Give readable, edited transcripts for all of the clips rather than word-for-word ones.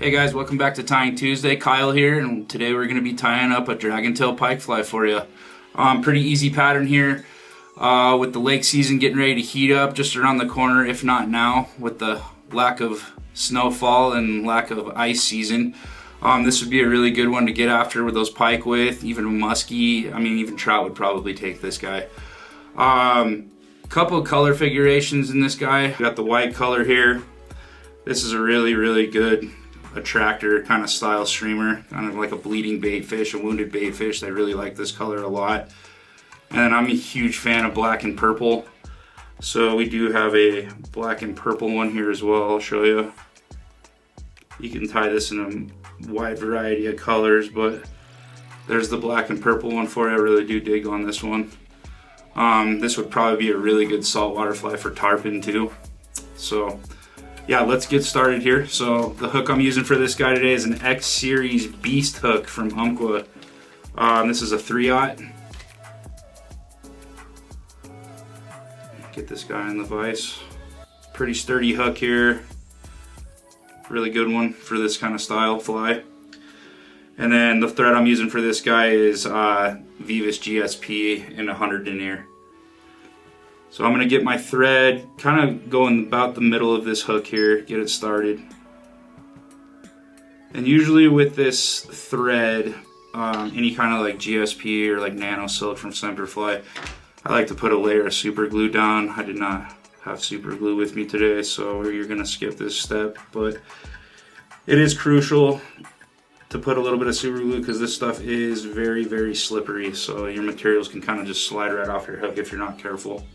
Hey guys, welcome back to Tying Tuesday. Kyle here, and today we're going to be tying up a Dragon Tail Pike Fly for you. Pretty easy pattern here. With the lake season getting ready to heat up just around the corner, if not now, with the lack of snowfall and lack of ice season. This would be a really good one to get after with those pike with, even a muskie. I mean, even trout would probably take this guy. Couple of color figurations in this guy. Got the white color here. This is a really good attractor kind of style streamer, kind of like a bleeding bait fish, a wounded bait fish. I really like this color a lot. And then I'm a huge fan of black and purple. So we do have a black and purple one here as well. I'll show you. You can tie this in a wide variety of colors, but there's the black and purple one for you. I really do dig on this one. This would probably be a really good saltwater fly for tarpon too. So yeah, let's get started here. So the hook I'm using for this guy today is an X Series Beast hook from Umpqua. This is a 3/0. Get this guy in the vise. Pretty sturdy hook here. Really good one for this kind of style fly. And then the thread I'm using for this guy is Veevus GSP in 100 denier. So I'm going to get my thread, kind of going about the middle of this hook here, get it started. And usually with this thread, any kind of like GSP or like nano silk from Semperfli, I like to put a layer of super glue down. I did not have super glue with me today, so you're going to skip this step. But it is crucial to put a little bit of super glue because this stuff is very slippery. So your materials can kind of just slide right off your hook if you're not careful.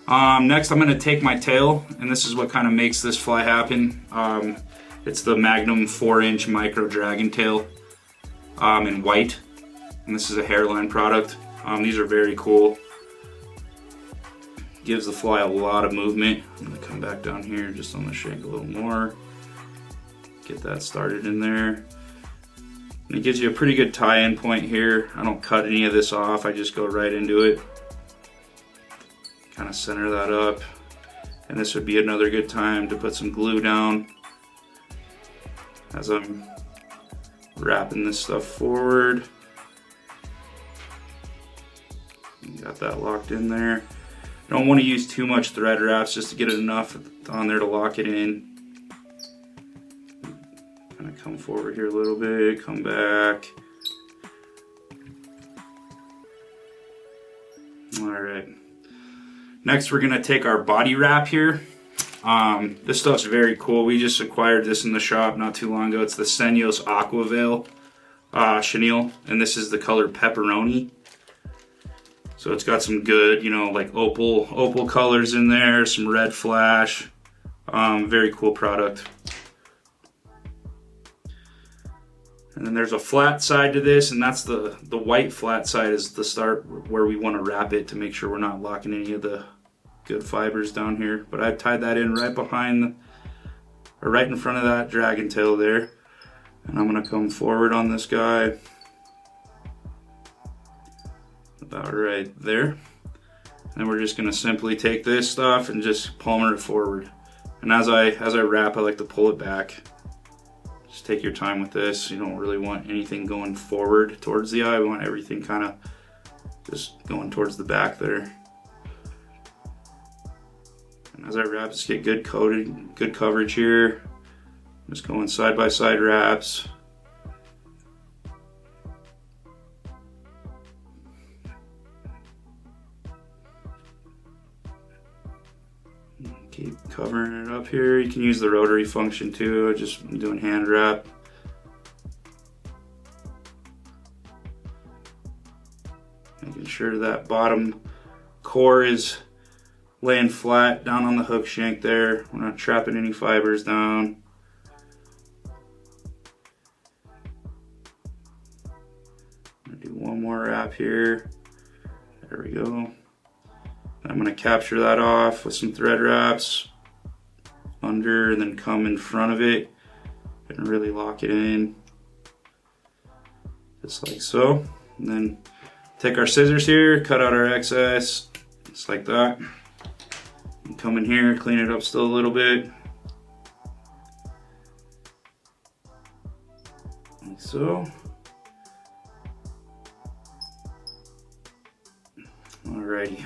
Next I'm going to take my tail, and this is what kind of makes this fly happen. It's the Mangum 4-inch micro Dragon Tail in white, and this is a Hareline product. These are very cool. Gives the fly a lot of movement. I'm going to come back down here just on the shank a little more. Get that started in there. And it gives you a pretty good tie-in point here. I don't cut any of this off, I just go right into it. Kind of center that up, and this would be another good time to put some glue down as I'm wrapping this stuff forward. Got that locked in there. You don't want to use too much thread wraps, just to get it enough on there to lock it in. Kind of come forward here a little bit, come back. All right. Next we're going to take our body wrap here. This stuff's very cool. We just acquired this in the shop not too long ago. It's the Chenille's Aqua Veil Chenille, and this is the color Pepperoni. So it's got some good, you know, like opal colors in there, some red flash. Very cool product. And then there's a flat side to this, and that's the white flat side is the start where we want to wrap it to make sure we're not locking any of the good fibers down here. But I've tied that in right behind, or right in front of that dragon tail there. And I'm going to come forward on this guy. About right there. And then we're just going to simply take this stuff and just palmer it forward. And as I wrap, I like to pull it back. Just take your time with this. You don't really want anything going forward towards the eye. We want everything kind of just going towards the back there. And as I wrap, just get good coverage here. Just going side by side wraps. Keep covering it up here. You can use the rotary function too, just doing hand wrap. Making sure that bottom core is laying flat down on the hook shank there. We're not trapping any fibers down. I'm gonna do one more wrap here. There we go. I'm going to capture that off with some thread wraps under, and then come in front of it and really lock it in just like so. And then take our scissors here, cut out our excess just like that. And come in here, clean it up still a little bit. so. Alrighty.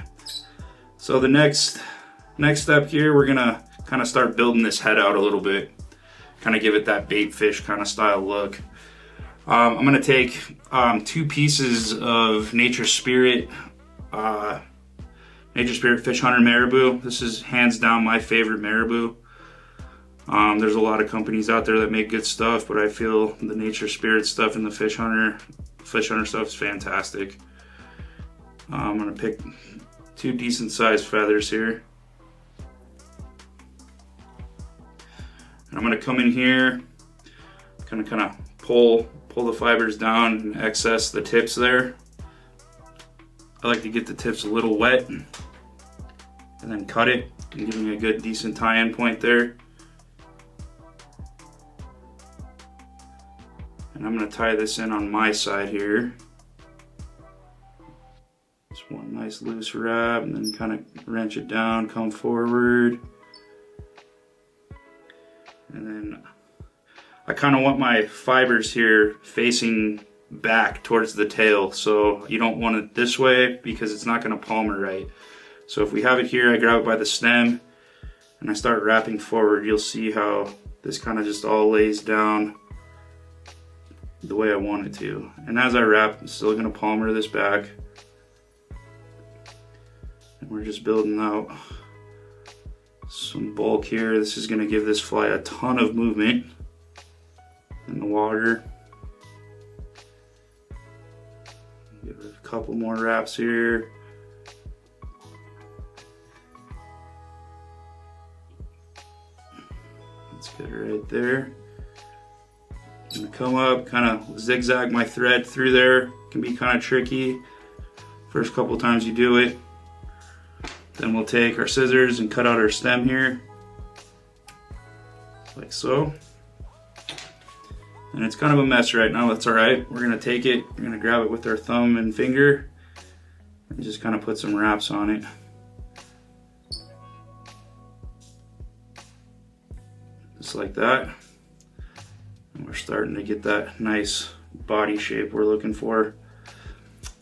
So the next step here, we're gonna kind of start building this head out a little bit, kind of give it that bait fish kind of style look. I'm gonna take 2 pieces of Nature Spirit Fish Hunter Marabou. This is hands down my favorite Marabou. There's a lot of companies out there that make good stuff, but I feel the Nature Spirit stuff and the Fish Hunter stuff is fantastic. I'm gonna pick 2 decent sized feathers here. And I'm gonna come in here, kind of pull the fibers down and excess the tips there. I like to get the tips a little wet and then cut it and give me a good decent tie-in point there. And I'm gonna tie this in on my side here. Just one nice loose wrap and then kind of wrench it down, come forward. And then I kind of want my fibers here facing back towards the tail. So you don't want it this way because it's not gonna palmer right. So if we have it here, I grab it by the stem and I start wrapping forward. You'll see how this kind of just all lays down the way I want it to. And as I wrap, I'm still gonna palmer this back. And we're just building out some bulk here. This is gonna give this fly a ton of movement in the water. Give it a couple more wraps here. That's good right there. I'm gonna come up, kind of zigzag my thread through there. It can be kind of tricky first couple times you do it. Then we'll take our scissors and cut out our stem here, like so. And it's kind of a mess right now, that's all right. We're gonna take it, we're gonna grab it with our thumb and finger and just kind of put some wraps on it. Just like that. And we're starting to get that nice body shape we're looking for.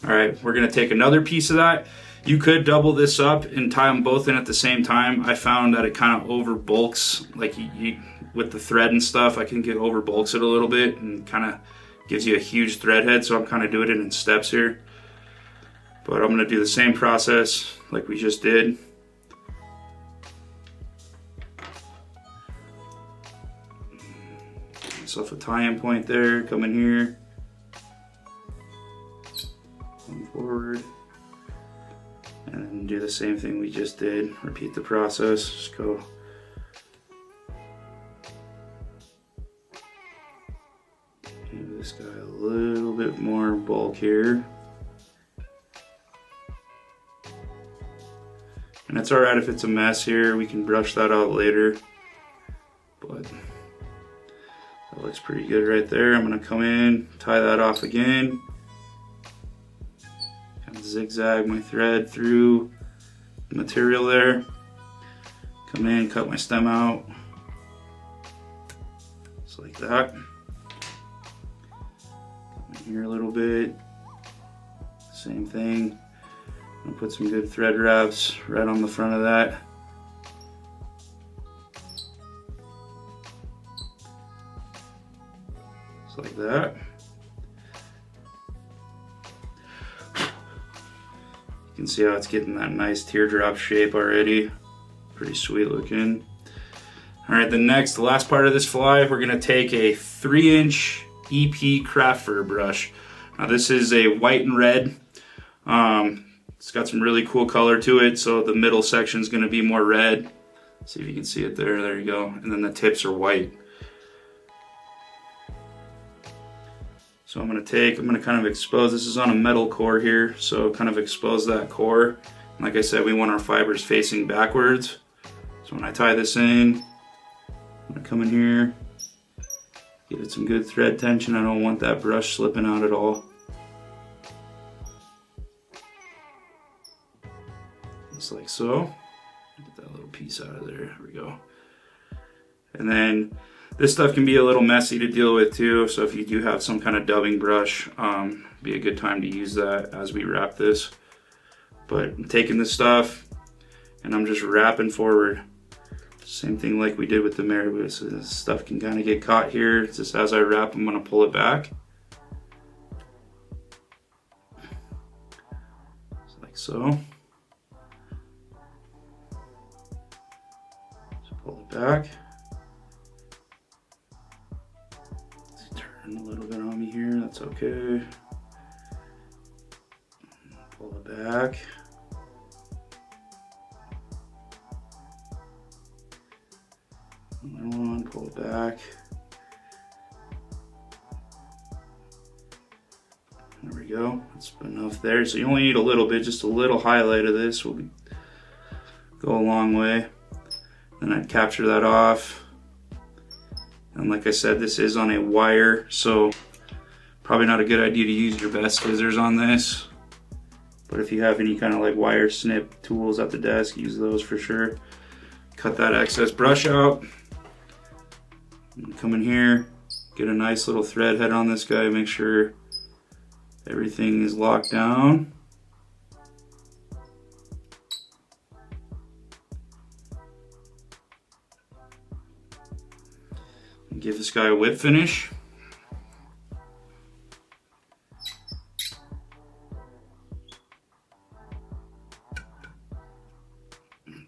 All right, we're gonna take another piece of that. You could double this up and tie them both in at the same time. I found that it kind of over bulks, like with the thread and stuff, I can get over bulks it a little bit and kind of gives you a huge thread head. So I'm kind of doing it in steps here. But I'm gonna do the same process like we just did. Get myself a tie-in point there, come in here, come forward. And then do the same thing we just did. Repeat the process. Just go. Give this guy a little bit more bulk here. And it's alright if it's a mess here. We can brush that out later. But that looks pretty good right there. I'm going to come in, tie that off again. Zigzag my thread through the material there. Come in, cut my stem out. Just like that. Come in here a little bit. Same thing. I'm gonna put some good thread wraps right on the front of that. Just like that. You can see how it's getting that nice teardrop shape already. Pretty sweet looking. All right, the last part of this fly, we're gonna take a 3-inch EP craft fur brush. Now this is a white and red. It's got some really cool color to it, so the middle section is gonna be more red. See if you can see it there, there you go. And then the tips are white. So I'm gonna kind of expose, this is on a metal core here, so kind of expose that core. And like I said, we want our fibers facing backwards. So when I tie this in, I'm gonna come in here, give it some good thread tension. I don't want that brush slipping out at all. Just like so. Get that little piece out of there, there we go. And then this stuff can be a little messy to deal with too, so if you do have some kind of dubbing brush, be a good time to use that as we wrap this. But I'm taking this stuff and I'm just wrapping forward. Same thing like we did with the Marabou. So this stuff can kind of get caught here. Just as I wrap, I'm gonna pull it back. Just like so. Just pull it back. Let's turn a little bit on me here, that's okay. Pull it back. Another one, pull it back. There we go, that's enough there. So you only need a little bit, just a little highlight of this will go a long way. Then I'd capture that off. And like I said, this is on a wire, so probably not a good idea to use your best scissors on this. But if you have any kind of like wire snip tools at the desk, use those for sure. Cut that excess brush out. Come in here, get a nice little thread head on this guy, make sure everything is locked down. And give this guy a whip finish.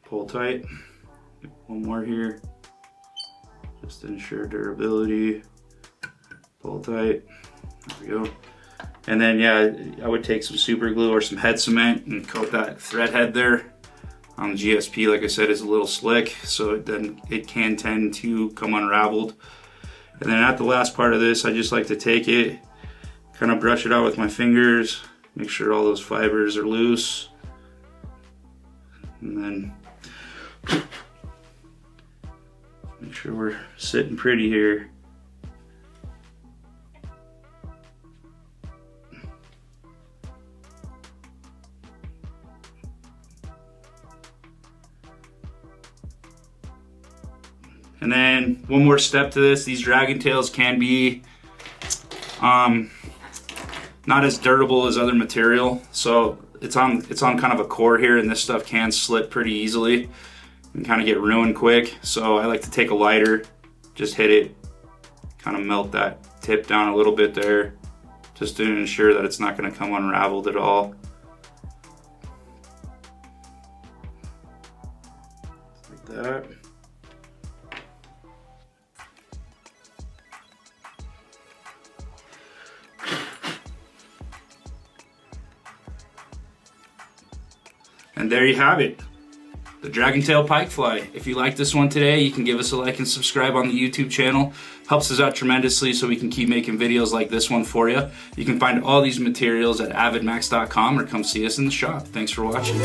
Pull tight. One more here. Just to ensure durability. Pull tight. There we go. And then yeah, I would take some super glue or some head cement and coat that thread head there. On the GSP, like I said, is a little slick, so then it can tend to come unraveled. And then at the last part of this, I just like to take it, kind of brush it out with my fingers, make sure all those fibers are loose. And then make sure we're sitting pretty here. And then one more step to this, these dragon tails can be not as durable as other material. So it's on kind of a core here, and this stuff can slip pretty easily and kind of get ruined quick. So I like to take a lighter, just hit it, kind of melt that tip down a little bit there, just to ensure that it's not going to come unraveled at all. Like that. And there you have it, the Dragon Tail Pike Fly. If you like this one today, you can give us a like and subscribe on the YouTube channel. Helps us out tremendously so we can keep making videos like this one for you. You can find all these materials at avidmax.com or come see us in the shop. Thanks for watching.